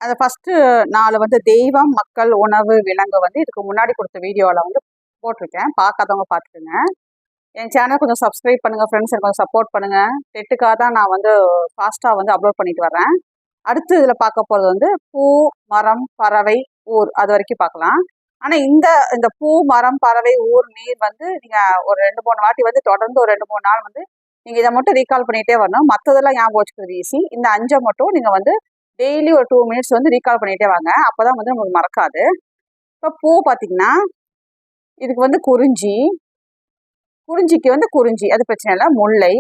அந்த ஃபர்ஸ்ட் 4 வந்து தெய்வம், மக்கள், உணவு, விலங்கு வந்து இதுக்கு முன்னாடி கொடுத்த வீடியோவில் வந்து போட்டிருக்கேன். பார்க்காதவங்க பார்த்துக்குங்க. என் சேனல் கொஞ்சம் சப்ஸ்கிரைப் பண்ணுங்க ஃப்ரெண்ட்ஸ், எனக்கு கொஞ்சம் சப்போர்ட் பண்ணுங்க. டெட்டுக்காக தான் நான் வந்து ஃபாஸ்ட்டாக வந்து அப்லோட் பண்ணிட்டு வரேன். அடுத்து இதில் பார்க்க போகிறது வந்து பூ, மரம், பறவை, ஊர், அது வரைக்கும் பார்க்கலாம். ஆனால் இந்த பூ, மரம், பறவை, ஊர், நீர் வந்து நீங்கள் ஒரு 2-3 வாட்டி வந்து தொடர்ந்து ஒரு 2-3 நாள் வந்து நீங்கள் இதை மட்டும் ரீகால் பண்ணிகிட்டே வரணும். மற்றதெல்லாம் ஞாபகம் வச்சுக்கிறது ஈஸி. இந்த 5 மட்டும் நீங்கள் வந்து டெய்லி ஒரு 2 மினிட்ஸ் வந்து ரீகால் பண்ணிகிட்டே வாங்க. அப்போ தான் வந்து உங்களுக்கு மறக்காது. இப்போ பூ பார்த்தீங்கன்னா இதுக்கு வந்து குறிஞ்சிக்கு வந்து குறிஞ்சி, அது பிரச்சனை இல்லை. முல்லை,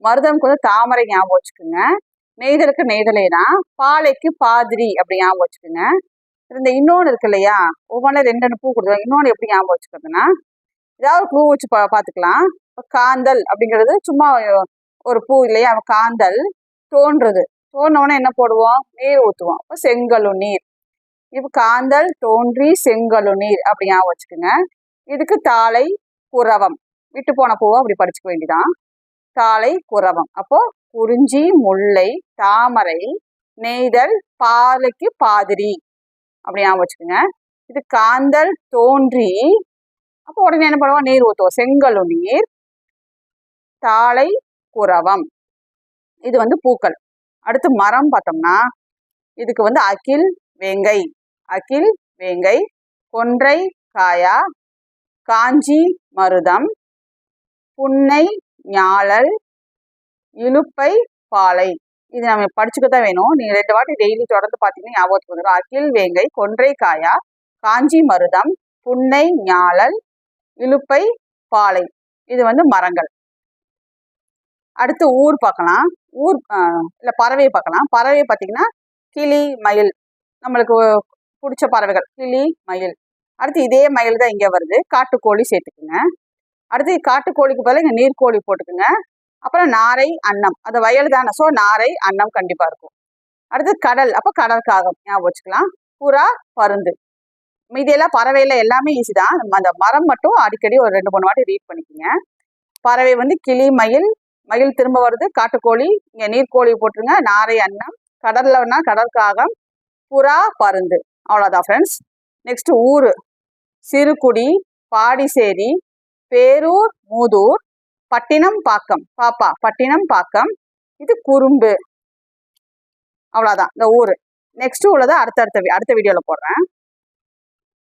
மருதமுக்கு வந்து தாமரை ஞாபகம் வச்சுக்கோங்க. நெய்தலுக்கு நெய்தலைனா, பாலைக்கு பாதிரி அப்படி ஞாபகம் வச்சுக்கோங்க. இந்த இன்னொன்று இருக்கு இல்லையா, ஒவ்வொன்றும் 2 பூ கொடுத்துருவாங்க. இன்னொன்று எப்படி ஞாபகம் வச்சுக்கிறதுனா, ஏதாவது பூ வச்சு பார்த்துக்கலாம். இப்போ காந்தல் அப்படிங்கிறது சும்மா ஒரு பூ இல்லையா, காந்தல் தோன்றுறது. தோணுனோடனே என்ன போடுவோம், நீர் ஊற்றுவோம். இப்போ செங்கழு நீர். இப்போ காந்தல் தோன்றி செங்கழு நீர் அப்படி ஞாபகம் வச்சுக்கோங்க. இதுக்கு தாளை குரவம், விட்டு போன பூவை அப்படி படிச்சுக்க வேண்டிதான். தாளை குரவம். அப்போ குறிஞ்சி, முல்லை, தாமரை, நெய்தல், பாலைக்கு பாதிரி அப்படி ஞாபகம் வச்சுக்கோங்க. இது காந்தல் தோன்றி, அப்போ உடனே என்ன பண்ணுவோம், நீர் ஊற்றுவோம். செங்கழு நீர், தாளை குரவம். இது வந்து பூக்கள். அடுத்து மரம் பார்த்தோம்னா இதுக்கு வந்து அகில் வேங்கை, கொன்றை காயா, காஞ்சி மருதம், புன்னை ஞாழல், இலுப்பை பாலை. இது நம்ம படிச்சுக்கத்தான் வேணும். நீங்க 2 வாட்டி டெய்லி தொடர்ந்து பார்த்தீங்கன்னா ஞாபகத்துக்கு வந்துடும். அகில் வேங்கை, கொன்றை காயா, காஞ்சி மருதம், புன்னை ஞாழல், இலுப்பை பாலை. இது வந்து மரங்கள். அடுத்து ஊர் பார்க்கலாம். இல்லை பறவை பார்க்கலாம். பறவை பார்த்தீங்கன்னா கிளி, மயில், நம்மளுக்கு பிடிச்ச பறவைகள் கிளி, மயில். அடுத்து இதே மயில் தான் இங்கே வருது. காட்டுக்கோழி சேர்த்துக்குங்க. அடுத்து காட்டுக்கோழிக்கு பதிலாக இங்கே நீர்க்கோழி போட்டுக்குங்க. அப்புறம் நாரை, அன்னம், அது வயல் தானே, ஸோ நாரை, அன்னம் கண்டிப்பாக இருக்கும். அடுத்து கடல், அப்போ கடற்காகம் ஞாபகம் வச்சுக்கலாம். புறா, பருந்து. மீதியெல்லாம் பறவையில் எல்லாமே ஈஸி தான். அந்த மரம் மட்டும் அடிக்கடி ஒரு 2-3 வாட்டி ரீட் பண்ணிக்கோங்க. பறவை வந்து கிளி, மயில் திரும்ப வருது. காட்டுக்கோழி, இங்கே நீர்க்கோழி போட்டுருங்க. நாரை, அன்னம். கடல்லனா கடற்காகம், புறா, பருந்து. அவ்வளோதான் ஃப்ரெண்ட்ஸ். நெக்ஸ்ட் ஊர், சிறுகுடி, பாடிசேரி, பேரூர், மூதூர், பட்டினம் பாக்கம், பட்டினம் பாக்கம். இது குறும்பு. அவ்வளோதான் இந்த ஊர். நெக்ஸ்ட் உள்ளதை அடுத்த வீடியோவில் போடுறேன்.